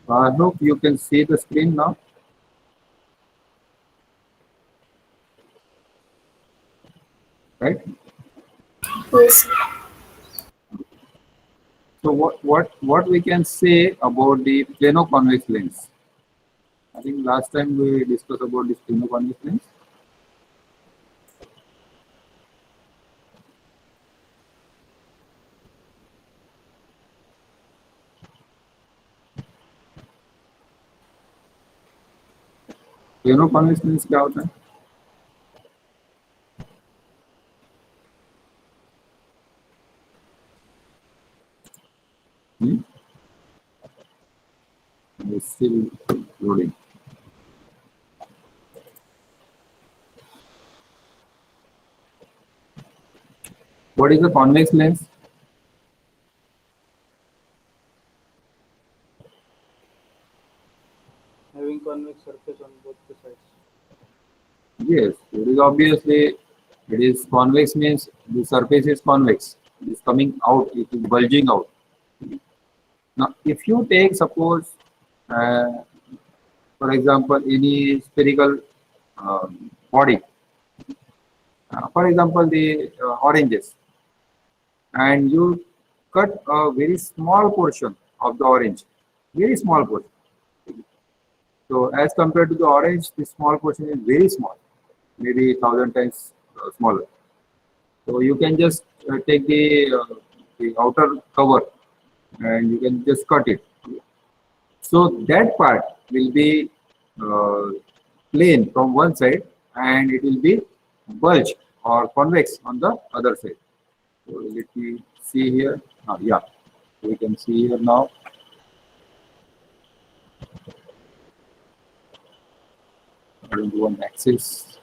I hope you can see the screen now. Right? Yes. So what we can say about the plano-convex lens? I think last time we discussed about this plano-convex lens. Plano-convex lens क्या होता है? It's still loading. What is the convex lens? Having convex surface on both the sides. Yes, it is obviously it is convex means the surface is convex. It is coming out, it is bulging out. Now, if you take suppose, for example, any spherical body, for example, the oranges, and you cut a very small portion of the orange, very small portion. So, as compared to the orange, the small portion is very small, maybe 1,000 times smaller. So you can just take the outer cover and you can just cut it. So that part will be uh, plain from one side and it will be bulge or convex on the other side. So let me see here. Yeah, we can see here now. One axis.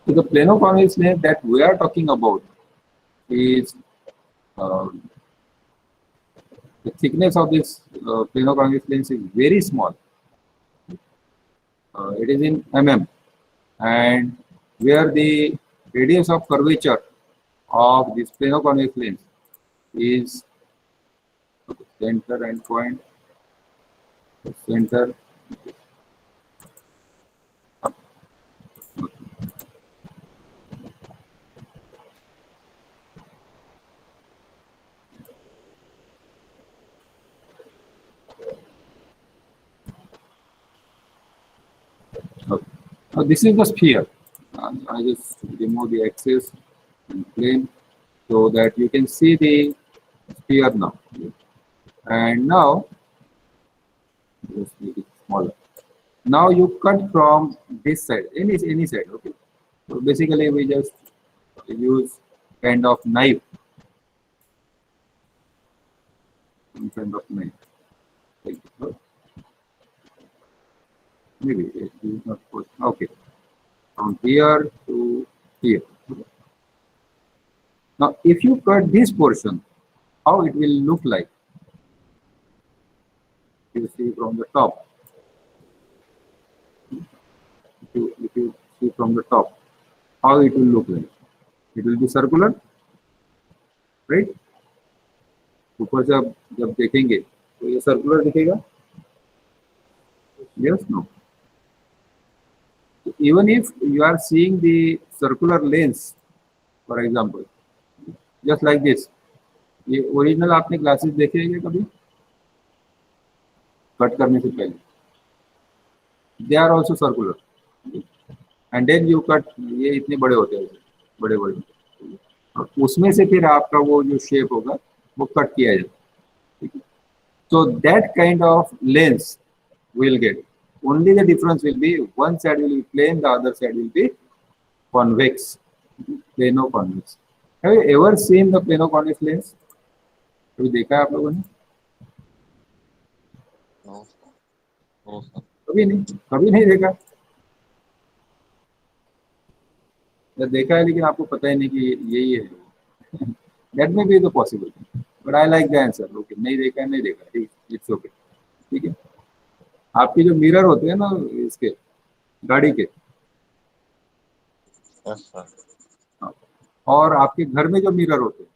So the plano-convex lens that we are talking about is uh, the thickness of this plano-convex lens is very small. It is in mm, and where the radius of curvature of this plano-convex lens is center and point, center. Okay. Now this is the sphere. I just remove the axis and plane so that you can see the sphere now. And now, just make it smaller. Now you cut from this side, any side. Okay. So basically, we just use kind of knife, some kind of knife. Like this. Maybe it is not good. Okay. From here to here. Now, if you cut this portion, how it will look like? You see from the top. If you see from the top, how it will look like? It will be circular, right? ऊपर से आप जब देखेंगे तो ये circular दिखेगा. Yes, no. So even if you are seeing the circular lens, for example, just like this, ये original आपने ग्लासेस देखे हैं कभी कट करने से पहले? They are also circular. And then you cut, ये इतने बड़े होते हैं, बड़े बड़े, और उसमें से फिर आपका वो जो शेप होगा वो कट किया जाए. So that kind of lens will get. Only the difference will be one side will be plane, the other side will be convex, plano-convex. Have you ever seen the plano-convex lens? कभी देखा है आप लोगों ने? कभी नहीं देखा. या देखा है लेकिन आपको पता ही नहीं कि यही है. That may be the possible, but I like the answer. Okay, नहीं देखा है, नहीं देखा, ठीक, it's okay. ठीक है. आपके जो मिरर होते हैं ना इसके गाड़ी के, यस सर। और आपके घर में जो मिरर होते हैं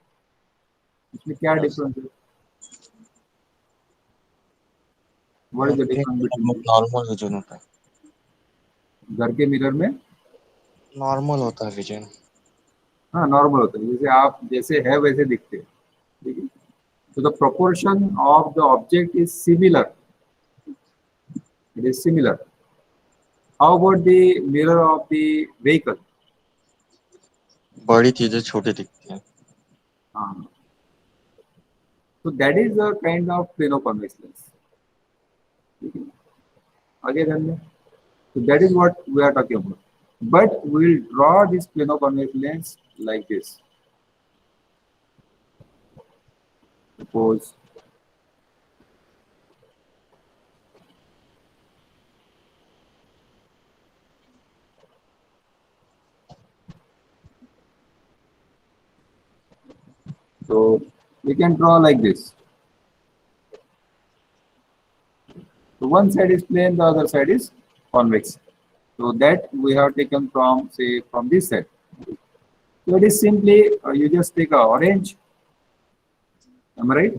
इसमें क्या Yes, डिफरेंस है? What is the difference between normal vision होता है। घर के मिरर में? नॉर्मल होता है विजन। हाँ, नॉर्मल होता है, जैसे आप जैसे है वैसे दिखते हैं, ठीक है। So the proportion of the object is similar. It is similar. How about the mirror of the vehicle? बड़ी चीजें छोटी दिखती हैं। So that is a kind of plano-convex lens. Okay. Again, so that is what we are talking about. But we will draw this plano-convex lens like this. Suppose so we can draw like this. So one side is plane, the other side is convex. So that we have taken from, say, from this side. So it is simply you just take a orange. Am I right?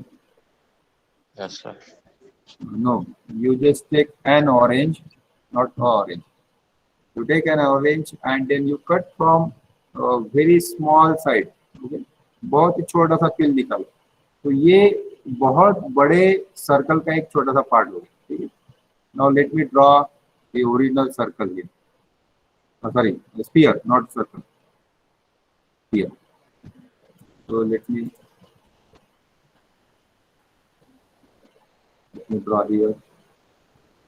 Yes sir. No, you just take an orange, not orange. You take an orange and then you cut from a very small side. Okay? बहुत ही छोटा सा पिल निकालो, तो ये बहुत बड़े circle का एक छोटा सा पार्ट होगा, ठीक है। Now let me draw the original circle here, sorry sphere, not circle, sphere. So let me draw here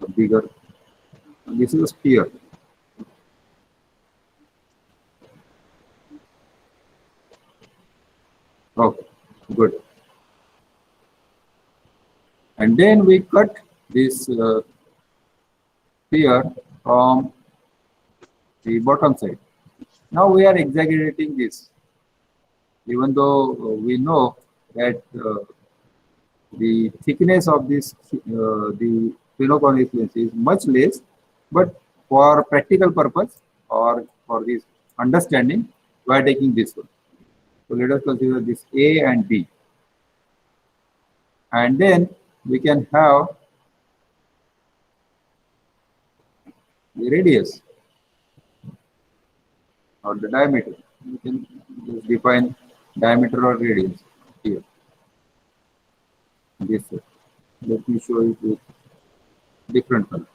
a bigger. This is a sphere. Okay, good. And then we cut this sphere from the bottom side. Now we are exaggerating this, even though we know that the thickness of this the phenoconic lens is much less, but for practical purpose or for this understanding, we are taking this one. So let us consider this A and B, and then we can have the radius or the diameter. We can just define diameter or radius here. This way. Let me show it with different color.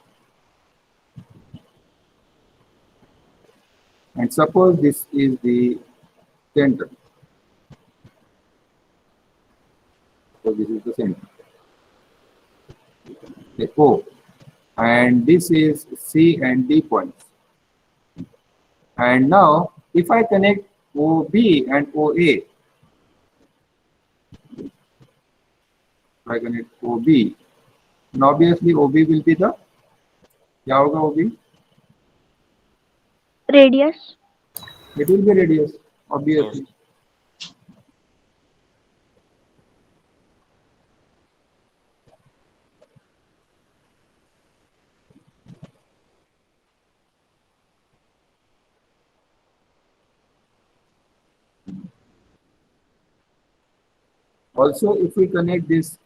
And suppose this is the center. So this is the center. The O. And this is C and D points. And now if I connect OB and OA, if I connect OB, and obviously OB will be the, क्या होगा OB? Radius. It will be radius, obviously. Also, if we connect this,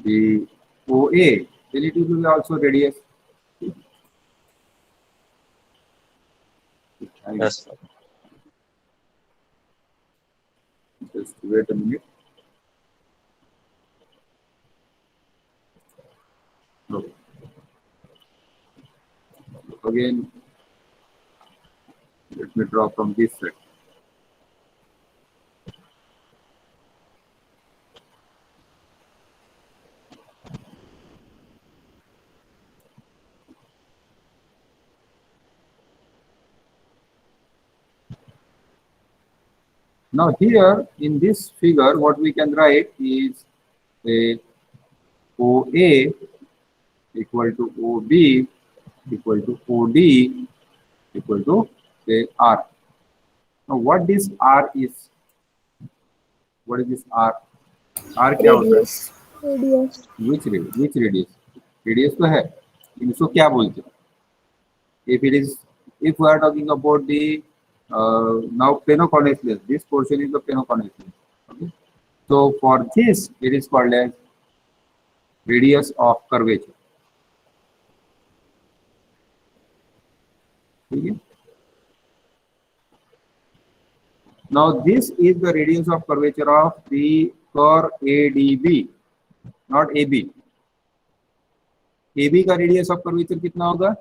the OA, then it will be also radius. Yes sir. Just wait a minute. Okay. Again, let me draw from this side. Now here in this figure, what we can write is a OA equal to OB equal to OD equal to say R. Now what this R is? What is this R? R क्या होता है? Radius. Radius. Which radius? Radius तो है, इसको क्या बोलते हैं? If it is, if we are talking about the now planoconvex lens, this portion is the planoconvex lens. Okay. So for this, it is called as radius of curvature. Okay. Now this is the radius of curvature of the curve ADB, not AB. AB का radius of curvature कितना होगा?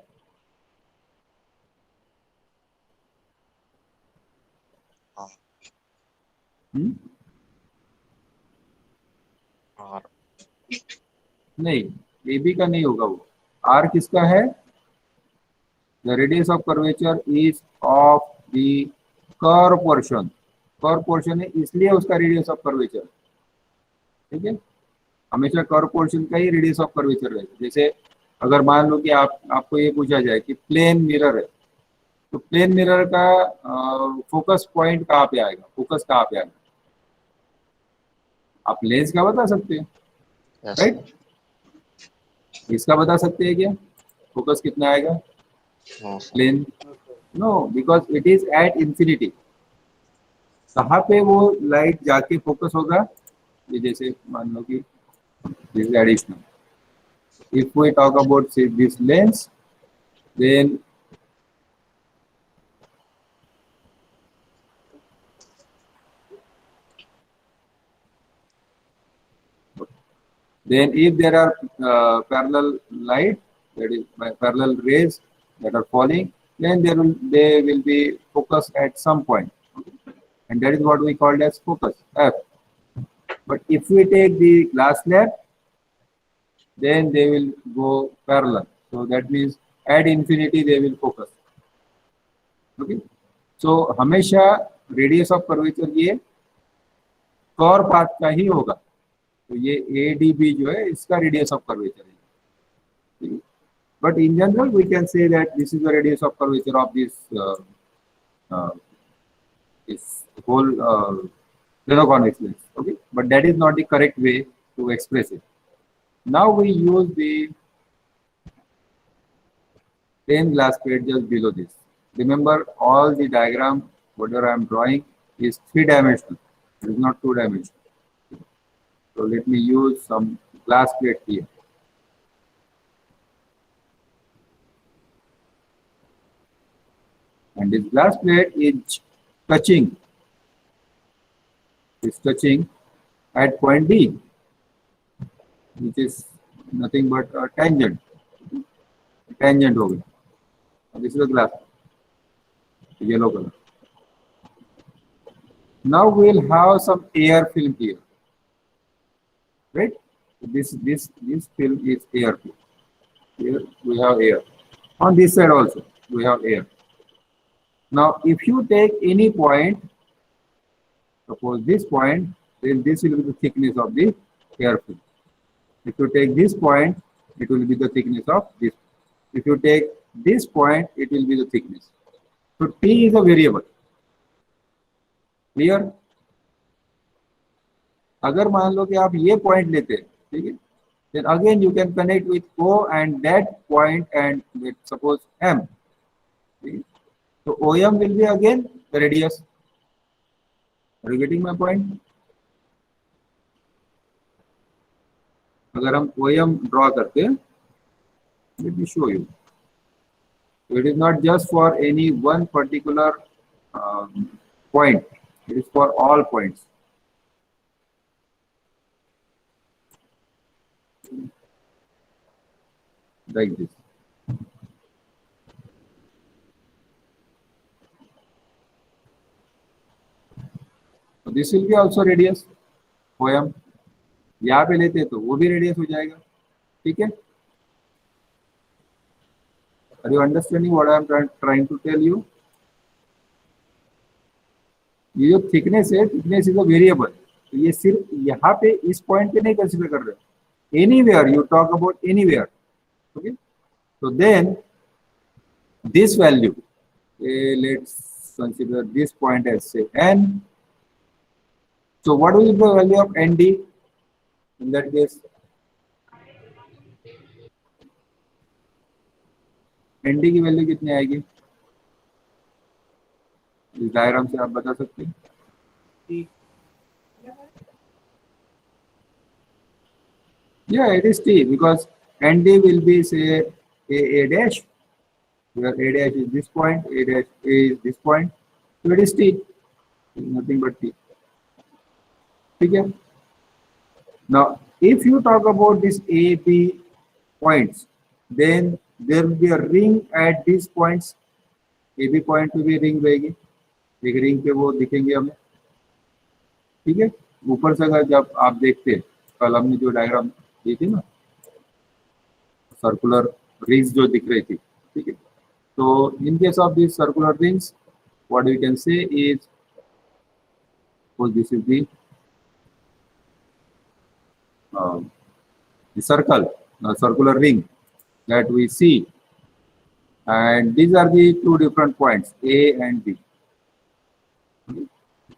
हाँ, हम्म? R नहीं, AB का नहीं होगा वो. R किसका है? The radius of curvature is of the curve portion. Curve portion है इसलिए उसका रेडियस ऑफ कर्वेचर. ठीक है, हमेशा कर्व पोर्शन का ही रेडियस ऑफ कर्वेचर रहेगा. जैसे अगर मान लो कि आपको ये पूछा जाए कि प्लेन मिरर है, तो प्लेन मिरर का फोकस पॉइंट कहाँ पे आएगा, फोकस कहाँ पे आएगा, आप लेंस का बता सकते हैं, yes राइट? इसका बता सकते हैं क्या, फोकस कितना आएगा no sir plane? No, sir. No, because it is at infinity. कहाँ पे वो लाइट जाके फोकस होगा, ये जैसे मान लो कि this additional, if we talk about say this lens, then if there are parallel light, that is parallel rays that are falling, then they will be focused at some point, and that is what we call as focus F. But if we take the glass slab, then they will go parallel, so that means at infinity they will focus. Okay, so हमेशा radius of curvature ये curve path का ही होगा. तो ये ADB जो है इसका रेडियस ऑफ कर्वेचर है. But in general we can say that this is the radius of curvature of this whole planoconvex lens. Okay, but that is not the correct way to express it. Now we use the plain glass plate just below this. Remember, all the diagram whatever I am drawing is 3-dimensional. It is not 2-dimensional. So let me use some glass plate here. And this glass plate is touching at point D, which is nothing but a tangent. Tangent हो गया. This is a glass, yellow color. Now we will have some air film here, right? This film is air film. Here we have air. On this side also we have air. Now if you take any point, suppose this point, then this will be the thickness of the air film. If you take this point, it will be the thickness of this. If you take this point, it will be the thickness. So T is a variable. Clear? अगर मान लो कि आप ये point लेते हैं, ठीक है, then again you can connect with O and that point and let's suppose M. Okay? So OM will be again the radius. Are you getting my point? अगर हम OM draw करते हैं, let me show you. So it is not just for any one particular point. It is for all points. Like this. So this will be also radius OM. यहाँ पे लेते हैं तो वो भी रेडियस हो जाएगा. ठीक है? Are you understanding what I am trying to tell you? ये जो थिकनेस है, थिकनेस इज अ वेरिएबल. तो ये सिर्फ यहाँ पे इस पॉइंट पे नहीं कंसीडर कर रहे. Anywhere you talk about anywhere. Okay, so then this value, let's consider this point as say n. So what will be the value of ND in that case? ND की value कितनी आएगी इस diagram से आप बता सकते हैं? T. Yeah, it is T because ND will be say A dash, where A dash is this point, A dash is this point, so it is T, nothing but T. Okay. Now, if you talk about this A, B points, then there will be a ring at these points. A, B point पे भी ring रहेगी, एक ring पे वो दिखेंगे हमें, ठीक है? ऊपर से अगर जब आप देखते हैं, कल हमने जो डायग्राम दी थी ना, सर्कुलर रिंग्स जो दिख रही थी, ठीक है? तो in case of these circular rings, what we can say is, suppose this is the circle, circular ring that we see, and these are the two different points A and B.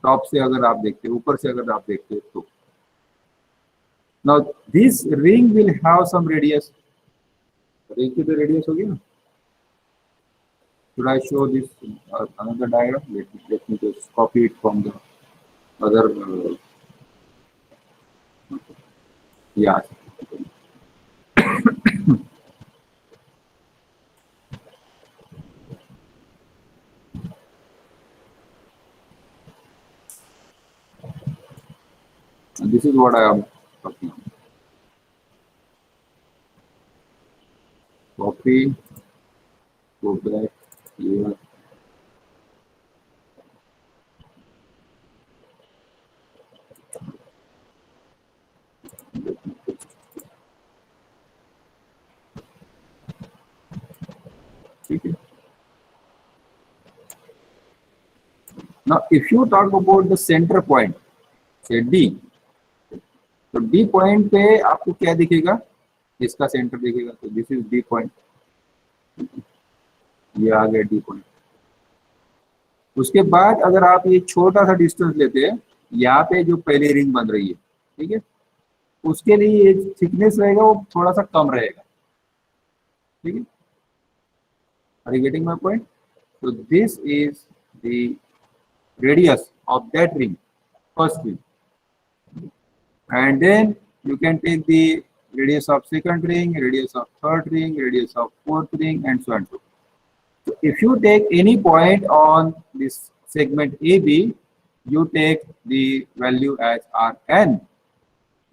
Top से अगर आप देखते हैं, ऊपर से अगर आप देखते हैं तो now this ring will have some radius. Ring की तो रेडियस होगी ना. Should I show this another diagram? Let me just copy it from the other. Yeah. And this is what I am talking about. Copy, go back here. Okay. Now, if you talk about the center point, say D, तो D point पे आपको क्या दिखेगा, इसका centre दिखेगा, तो this is D point, ये आ गया D पॉइंट. उसके बाद अगर आप ये छोटा सा डिस्टेंस लेते हैं, यहाँ पे जो पहली रिंग बन रही है, ठीक है, उसके लिए ये थिकनेस रहेगा वो थोड़ा सा कम रहेगा, ठीक है. Are you getting my point? So this is the radius of that ring, first ring, and then you can take the radius of second ring, radius of third ring, radius of fourth ring, and so on. So if you take any point on this segment AB, you take the value as Rn,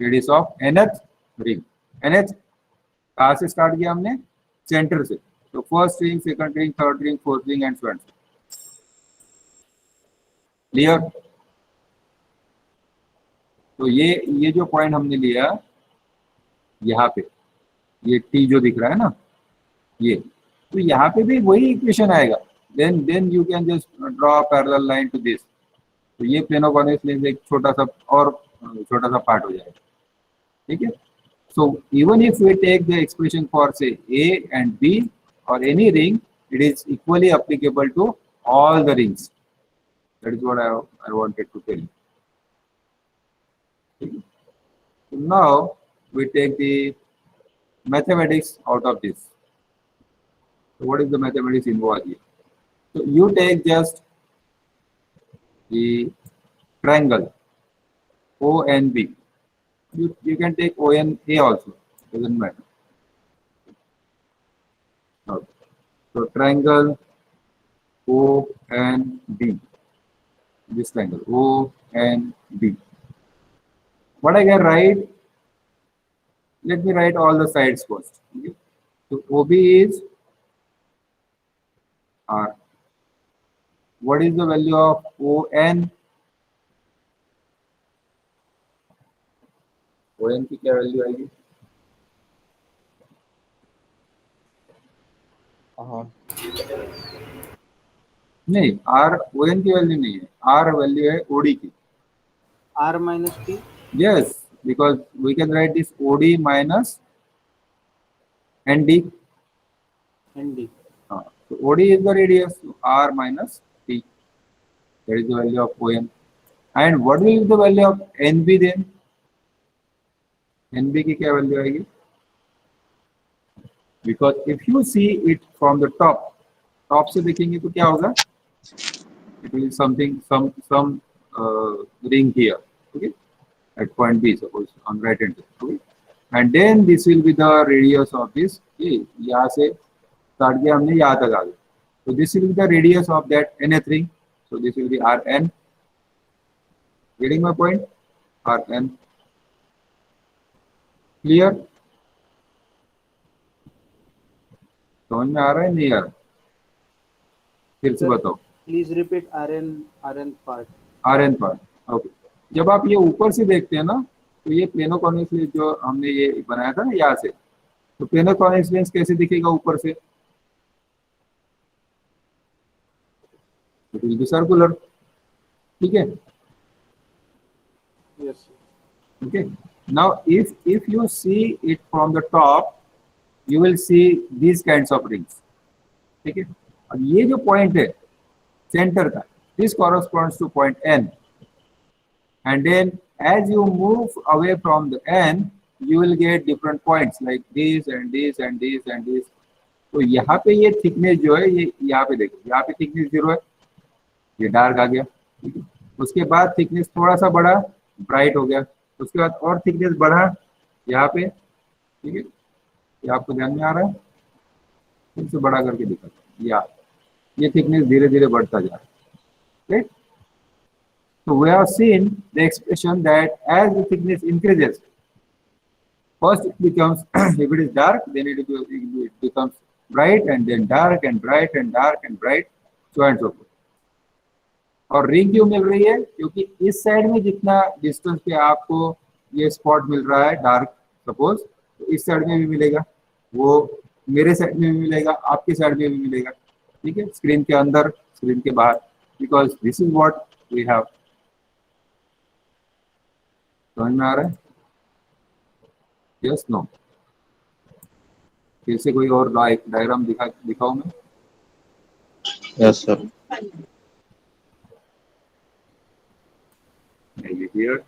radius of nth ring. nth कहाँ से start किया हमने? Centre से. तो first ring, second ring, third ring, fourth ring and so on. Clear? तो ये जो point हमने लिया यहाँ पे, ये टी जो दिख रहा है ना, ये, तो यहाँ पे भी वही इक्वेशन आएगा. Then you can just draw parallel line to this. तो ये प्लेन ऑफ कॉन्वेक्स लेंस एक छोटा सा पार्ट हो जाएगा, ठीक है. So even if we take the expression for say A and B or any ring, it is equally applicable to all the rings. That is what I wanted to tell you. Okay. So now we take the mathematics out of this. So what is the mathematics involved here? So you take just the triangle O and B. You can take O and A also, doesn't matter. Okay. So triangle O and B, this triangle O and B. What I can write? Let me write all the sides first. Okay. So OB is R. What is the value of ON? ON की क्या value आएगी? नहीं, R ON की value नहीं है. R value है OD की. R minus T. Yes, because we can write this OD minus ND. ND. So OD is the radius, so R minus T. That is the value of ON. And what will be the value of NB then? NB की क्या value आएगी? Because if you see it from the top से देखेंगे तो क्या होगा, it will be something some ring here, okay, at point B, suppose on right hand side, okay, and then this will be the radius of this, okay, यहाँ से start किया हमने यहाँ तक आ गए, so this will be the radius of that nth ring, so this will be Rn. Getting my point? Rn. Clear? समझ में आ रहा है नहीं आ रहा? फिर से बताओ. Please repeat RN part. Rn part, okay. जब आप ये ऊपर से देखते हैं ना, तो ये प्लेनो कॉन्वेक्स लेंस जो हमने ये बनाया था ना यहाँ से, तो प्लेनो कॉन्वेक्स लेंस कैसे दिखेगा ऊपर से? इट विल बी सर्कुलर, ठीक है. Yes. Okay. Now, if you see it from the top, you will see these kinds of rings. ठीक है. अब ये जो पॉइंट है सेंटर का, this corresponds to point N. And then as you move away from the N, you will get different points like this and this and this and this. तो यहाँ पे ये थिकनेस जो है, ये यहाँ पे देखो, यहाँ पे थिकनेस 0 है, ये डार्क आ गया. ठीक है. उसके बाद थिकनेस थोड़ा सा बढ़ा, ब्राइट हो गया. उसके बाद और थिकनेस बढ़ा यहाँ पे, ठीक है. ये आपको ध्यान में आ रहा है? फिर से बड़ा करके दिखा, ये थिकनेस धीरे धीरे बढ़ता जा रहा है. Right. So we have seen the expression that as the thickness increases, first it becomes if it is dark, then it becomes bright, and then dark and bright and dark and bright, so and so forth. और ring क्यों मिल रही है? क्योंकि इस side में जितना distance पे आपको ये स्पॉट मिल रहा है डार्क, सपोज, तो इस साइड में भी मिलेगा, वो मेरे साइड में भी मिलेगा, आपके साइड में भी मिलेगा. ठीक है. स्क्रीन के अंदर, स्क्रीन के बाहर, because this is what we have. समझ में आ रहा है? Yes, no? फिर से कोई और डायग्राम दिखाऊं मैं? Yes, sir. Maybe here.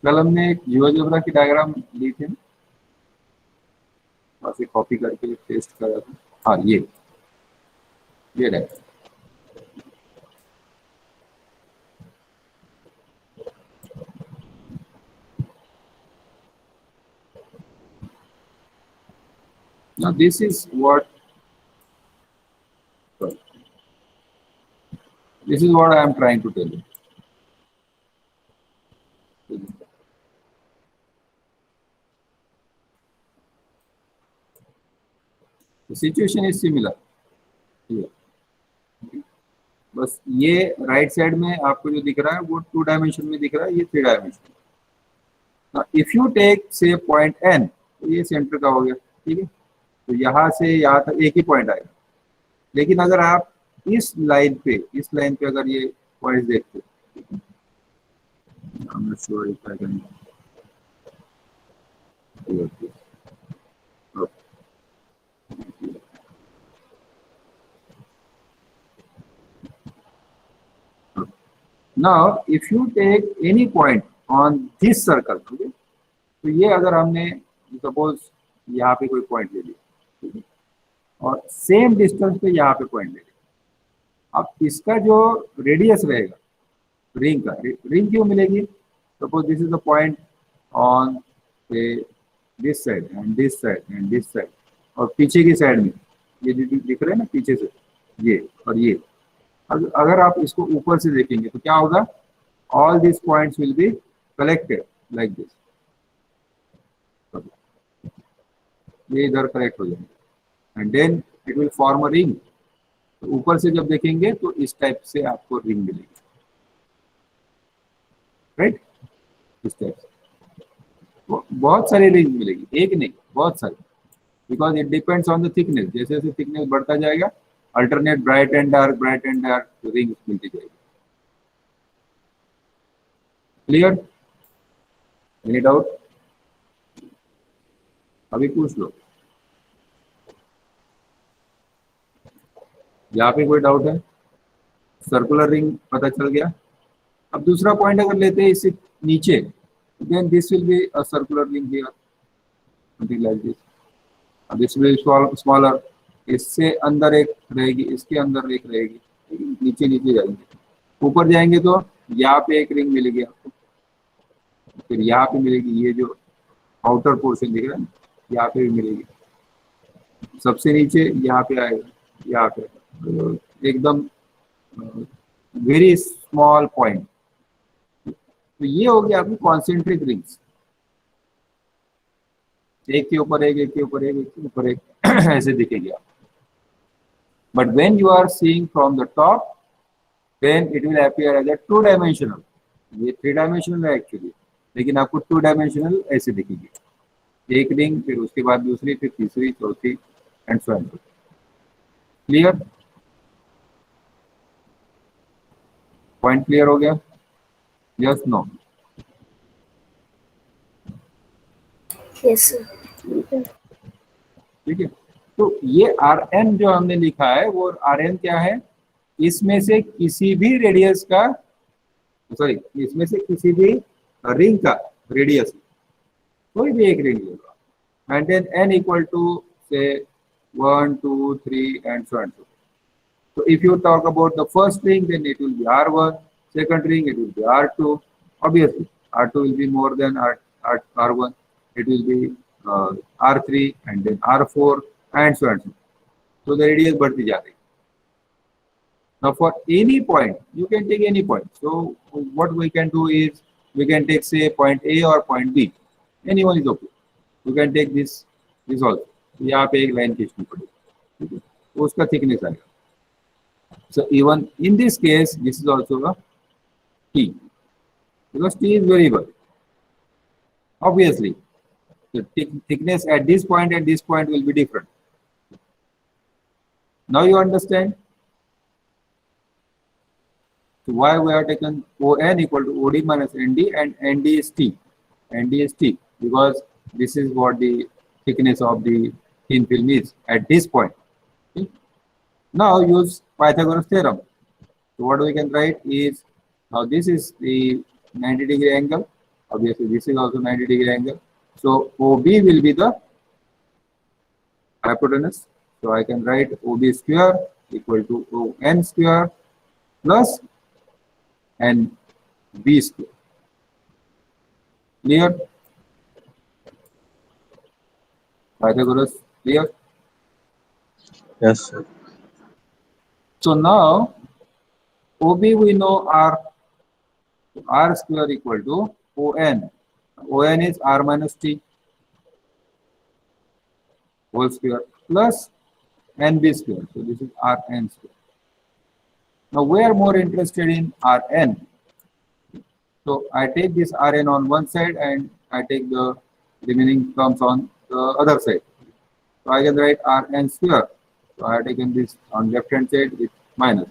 कल हमने एक जियोजेब्रा की डायग्राम ली थी, बस कॉपी करके पेस्ट करा था. हाँ, ये diagram. Now this is what I am trying to tell you. The situation is similar here. बस ये राइट साइड में आपको जो दिख रहा है वो 2 डायमेंशन में दिख रहा है, ये 3 डायमेंशन. इफ यू टेक से पॉइंट N, तो ये सेंटर का हो गया. ठीक है. तो यहाँ से यहाँ तक एक ही पॉइंट आएगा. लेकिन अगर आप इस लाइन पे अगर ये पॉइंट देखते, I'm not sure if I can do it. Now, if you take any point on this circle, okay, तो ये अगर हमने सपोज यहाँ पे कोई पॉइंट ले लिया, ठीक है, और सेम डिस्टेंस पे यहाँ पे पॉइंट ले लिया, अब इसका जो रेडियस रहेगा रिंग का, रिंग क्यों मिलेगी? Suppose this is the point on this side and this side and this side, और पीछे की साइड में ये दिख रहे हैं ना, पीछे से ये और ये. अगर आप इसको ऊपर से देखेंगे तो क्या होगा? All this points will be collected like this. ये इधर कलेक्ट हो जाएंगे and then it will form a ring. तो ऊपर से जब देखेंगे तो इस टाइप से आपको रिंग मिलेगी. राइट. इस टाइप से बहुत सारी रिंग मिलेगी, एक नहीं, बहुत सारी, because it depends on the thickness. जैसे जैसे थिकनेस बढ़ता जाएगा, alternate bright and dark rings मिलती जाएगी. क्लियर? Any doubt? अभी पूछ लो. यहाँ पे कोई डाउट है? सर्कुलर रिंग पता चल गया। अब दूसरा पॉइंट अगर लेते हैं इससे नीचे, then this will be a circular ring here, something like this. This will smaller, इससे अंदर एक रहेगी, इसके अंदर एक रहेगी, नीचे नीचे जाएंगे, ऊपर जाएंगे तो यहाँ पे एक रिंग मिलेगी आपको, फिर यहाँ पे मिलेगी, ये जो आउटर पोर्शन दिख रहा है यहाँ पे भी मिलेगी, सबसे नीचे यहाँ पे आएगा, यहाँ पे तो एकदम वेरी स्मॉल पॉइंट। तो ये हो गया आपकी कॉन्सेंट्रिक रिंग्स, एक के ऊपर एक, एक के ऊपर एक, एक के ऊपर एक ऐसे दिखेगी आप। But when you are seeing from the top, then it will appear as a 2 dimensional. ये 3 डायमेंशनल है एक्चुअली, लेकिन आपको 2 डायमेंशनल ऐसे दिखेगी, एक रिंग, फिर उसके बाद दूसरी, फिर तीसरी, चौथी and so on. Clear? Point clear हो गया? Yes no? Yes, sir. ठीक है, तो ये आर एन जो हमने लिखा है वो आर एन क्या है, इसमें से किसी भी रेडियस का, सॉरी, इसमें से किसी भी रिंग का रेडियस, कोई भी एक रिंग होगा, and then n equal to से 1 2 3 and so and so. So if you talk about the first ring, then it will be R1. Second ring, it will be R2. Obviously, R2 will be more than R1. It will be R3 and then R4 and so on. So the radius बढ़ती जा रही है. Now for any point, you can take any point. So what we can do is we can take say point A or point B. Anyone is okay. You can take this also. यहाँ पे एक line खींचनी पड़ेगी, ठीक है? उसका thickness आएगा. So even in this case, this is also a T, because T is variable. Obviously, the thickness at this point and this point will be different. Now you understand? So why we have taken ON equal to OD minus ND, and ND is T. ND is T because this is what the thickness of the thin film is at this point. Okay? Now use Pythagoras theorem. So what we can write is, now this is the 90-degree angle. Obviously this is also 90-degree angle. So OB will be the hypotenuse. So I can write OB square equal to ON square plus NB square. Clear? Pythagoras clear? Yes, sir. So now OB we know R square equal to ON. ON is R minus T whole square plus NB square. So this is Rn square. Now we are more interested in Rn. So I take this Rn on one side and I take the remaining terms on the other side. So I can write Rn square. So I have taken this on left hand side with minus.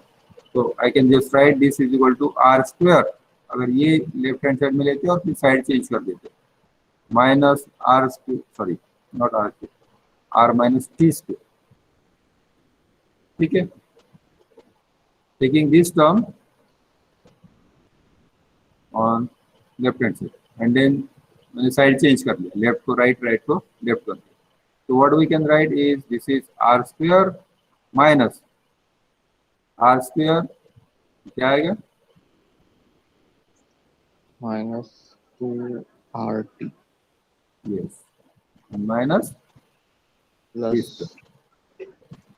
So I can just write this is equal to R square. अगर ये left hand side में लेते हैं और फिर side change कर देते, minus r square, sorry not r square, r minus t square. ठीक है, taking this term on left hand side and then मैंने साइड चेंज कर लिया, लेफ्ट को राइट, राइट को लेफ्ट कर दिया. तो what we can write is this is r square minus r square, क्या आएगा, Minus 2RT yes, minus plus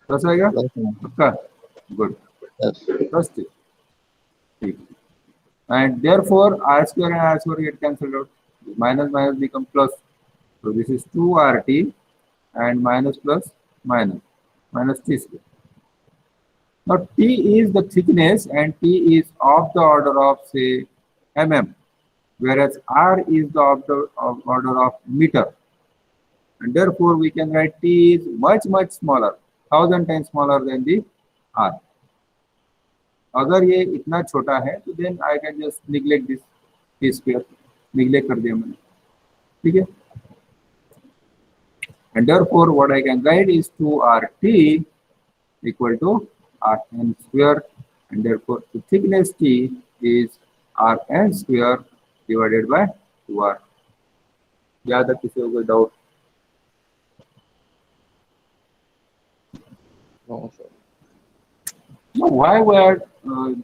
plus आएगा plus पक्का, गुड, yes. प्लस ठीक. And therefore r square and r square get cancelled out, minus minus become plus. So this is 2RT and minus plus minus T square. Now T is the thickness and T is of the order of say mm, whereas R is the order of meter, and therefore we can write T is much smaller, 1000 times smaller than the R. अगर ये इतना छोटा है तो then I can just neglect this T square, neglect कर दिया मैंने, ठीक है. And therefore what I can write is 2RT equal to Rn square, and therefore the thickness T is Rn square divided by 2R. याद है किसी को कोई doubt? No, sir. So why we are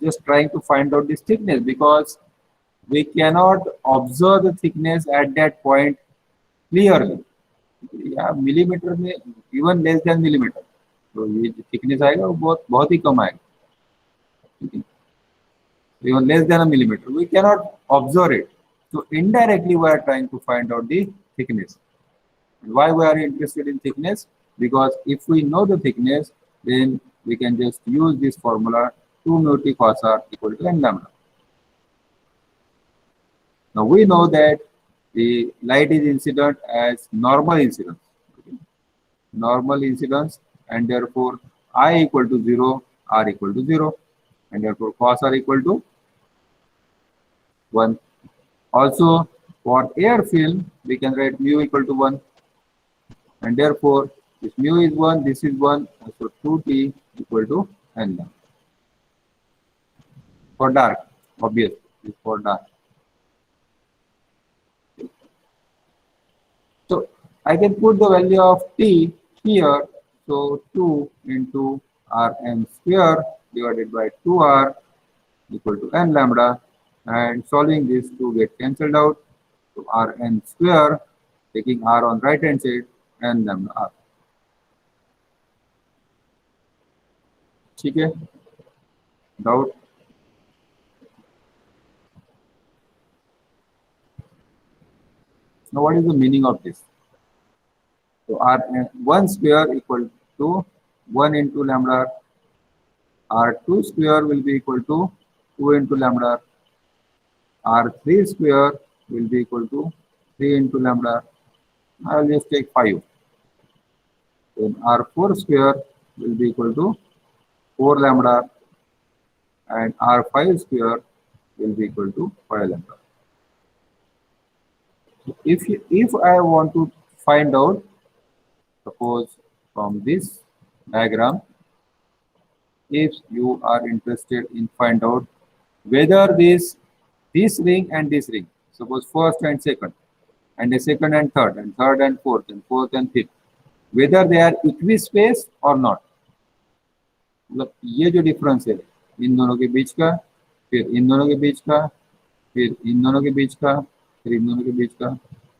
just trying to find out this thickness? Because we cannot observe the thickness at that point clearly. या millimetre में even less than millimetre, तो ये जो थिकनेस आएगा वो बहुत बहुत ही कम आएगा. Even less than a millimeter, we cannot observe it. So indirectly we are trying to find out the thickness. And why we are interested in thickness? Because if we know the thickness, then we can just use this formula 2 mu t cos r equal to n lambda. Now we know that the light is incident as normal incidence. Okay. Normal incidence, and therefore I equal to 0, r equal to 0, and therefore cos r equal to 1. Also for air film we can write mu equal to 1, and therefore this mu is 1, this is 1, so 2t equal to n lambda. For dark, obviously, this is for dark. So I can put the value of t here, so 2 into Rn square divided by 2r equal to n lambda, and solving this to get cancelled out. So Rn square, taking r on right hand side, n lambda r. ठीक है? Doubt? Now what is the meaning of this? So R1 square equal to 1 into lambda, R2 square will be equal to 2 into lambda, R3 square will be equal to 3 into lambda. I will just take 5. Then R4 square will be equal to 4 lambda, and R5 square will be equal to 5 lambda. If I want to find out, suppose from this diagram, if you are interested in find out whether this ring and this ring, suppose first and second, and the second and third and fourth and fifth, whether they are equispaced or not. मतलब ये जो difference है इन दोनों के बीच का, फिर इन दोनों के बीच का, फिर इन दोनों के बीच का, फिर इन दोनों के बीच का.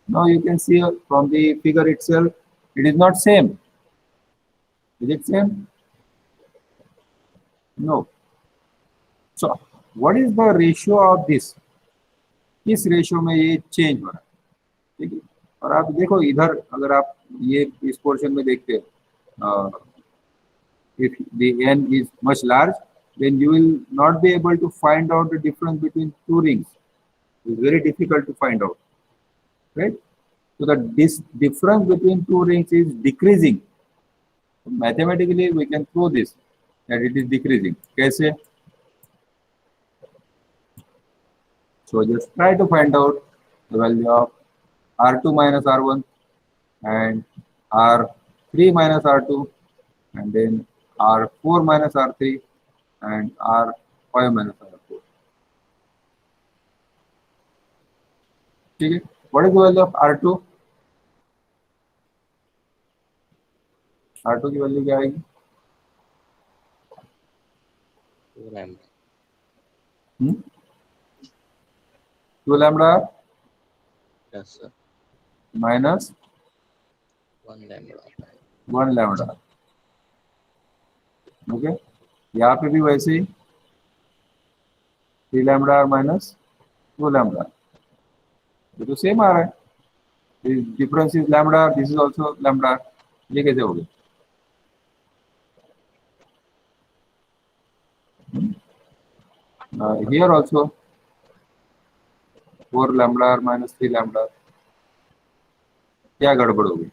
Now you can see from the figure itself, it is not same. Is it same? No. So what is the ratio of this? किस रेशियो में ये चेंज हो रहा है? ठीक है. और आप देखो इधर, अगर आप ये इस पोर्शन में देखते हैं, if the n is much large, then you will not be able to find out the difference between two rings. It's very difficult to find out, right? So this difference between two rings is decreasing. So mathematically we can prove this, that it is decreasing. कैसे? So just try to find out the value of R2 minus R1 and R3 minus R2, and then R4 minus R3 and R5 minus R4. ठीक है. What is the value of R2? R2 की value क्या आएगी? 2 lambda. 2 lambda Yes, sir. minus 1 lambda. 1 lambda. Okay. यहाँ पे भी वैसे ही 3 lambda minus 2 lambda. ये तो सेम आ रहा है. Difference is lambda, this is also lambda. ये कैसे हो गया? Here also 4 lambda minus 3 lambda. क्या गड़बड़ हो गई?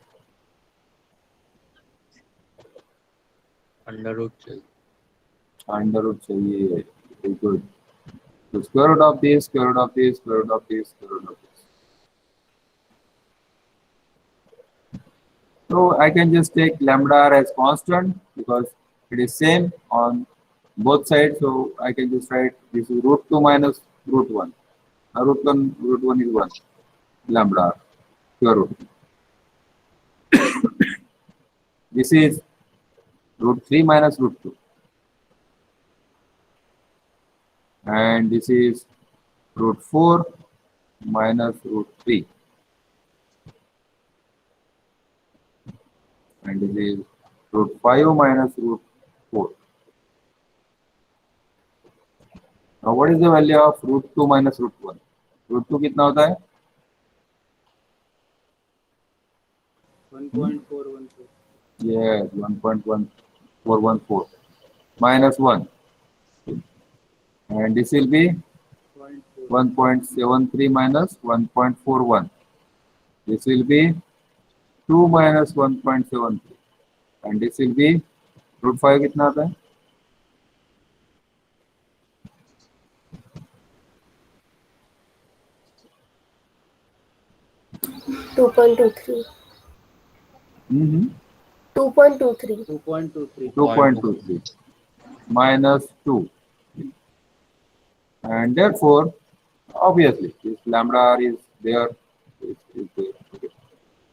Under root चाहिए. अंडर रूट चाहिए. बिल्कुल. So square root of this, square root of this, square root of this, square root of this. So I can just take lambda as constant because it is same on both sides, so I can just write this is root 2 minus root 1. Root 1 is 1 lambda r square root. This is root 3 minus root 2, and this is root 4 minus root 3, and this is root 5 minus root 4. Now what is the value of root 2 minus root 1? Root 2 कितना होता है? 1.414. Yes, 1.1414 minus 1, and this will be 1.73 minus 1.41. This will be 2 minus 1.73, and this will be root 5 कितना आता है? Two point two three 2.23 2.23. 2.23 minus 2, and therefore obviously this lambda r is there, is there. Okay,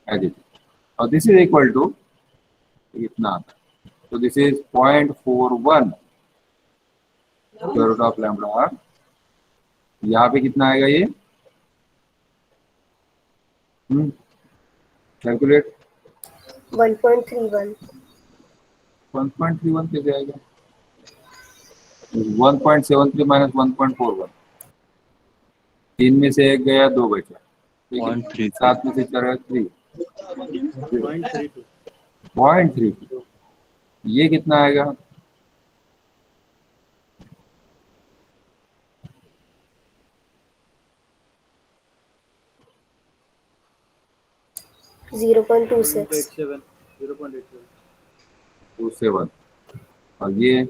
as it is. Now this is equal to कितना आता है? So this is 0.41 square root of lambda r. यहाँ पे कितना आएगा ये? Calculate 1.31 1.31 कैसे आएगा? 1.73 माइनस 1.41, 3 में से 1 गया, 2 बचा, ठीक है, 0.32. 7 में से 4 है 3, 0.32. 0.32. ये कितना आएगा? Zero point two six 0.87. 27, और ये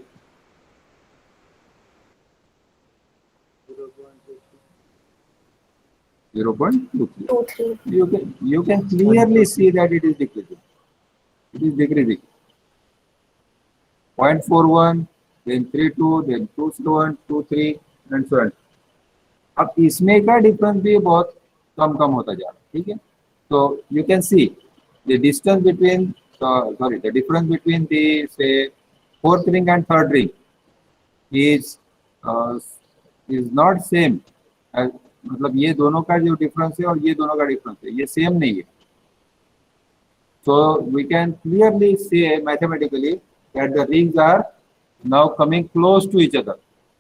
0.23. Two three You can clearly see that it is decreasing. It is decreasing. 0.41, then 32, then 27, 23, and so on. अब इसमें का डिफरेंस भी बहुत कम होता जा रहा है, ठीक है. So you can see the distance between the difference between the say fourth ring and third ring is not same as, मतलब ये दोनों का जो डिफरेंस है और ये दोनों का डिफरेंस है, ये सेम नहीं है. So we can clearly say mathematically that the rings are now coming close to each other.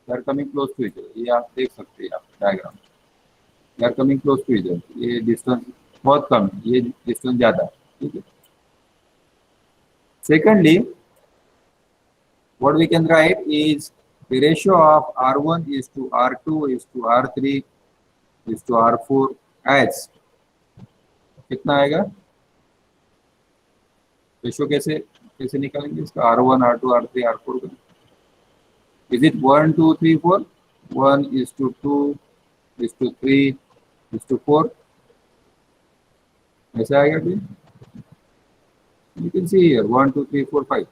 They are coming close to each other. ये आप देख सकते हैं आप diagram. They are coming close to each other. ये distance बहुत कम है, ये डिस्टेंस ज्यादा है, ठीक है. Secondly, what we can write is the ratio of R1 is to R2 is to R3 is to R4 as कितना आएगा? रेशियो कैसे निकालेंगे इसका? R1, R2, R3, R4 का. Is it 1, 2, 3, 4? 1 is to 2 is to 3 is to 4. ऐसा आएगा फिर? You can see here 1, 2, 3, 4, 5.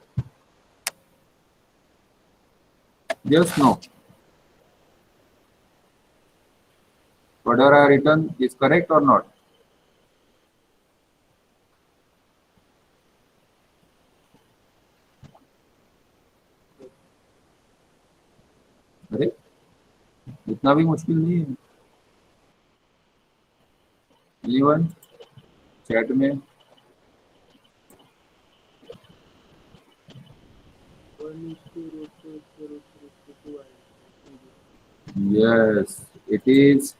Yes, no. Whatever I written is correct or not? अरे इतना भी मुश्किल नहीं है. Anyone? चैट में. Yes, it is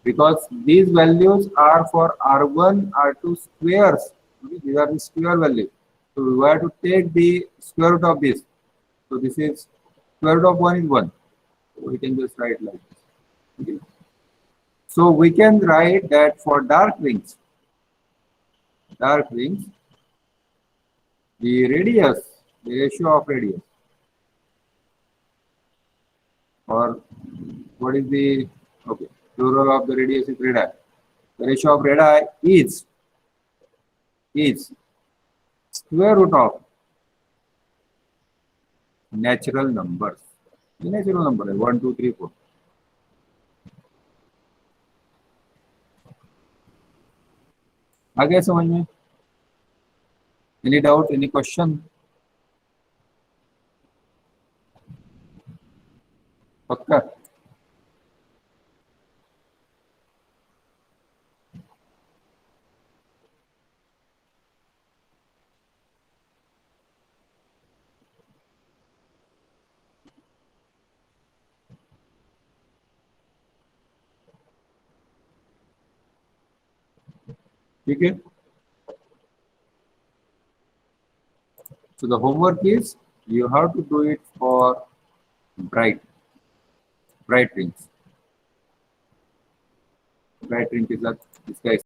because these values are for R1, R2 squares. Okay, these are the square values. So we have to take the square root of this. So this is square root of 1 is 1. So we can just write like this. Okay. So we can write that for dark rings, the radius, the ratio of radius, or what is the plural of the radius is radii. The ratio of radii is square root of natural numbers, ये natural number है 1 2 3 4। आ गया समझ में? Any doubt, any question? पक्का? ठीक है। So the homework is you have to do it for bright rings. Bright ring is a, इसका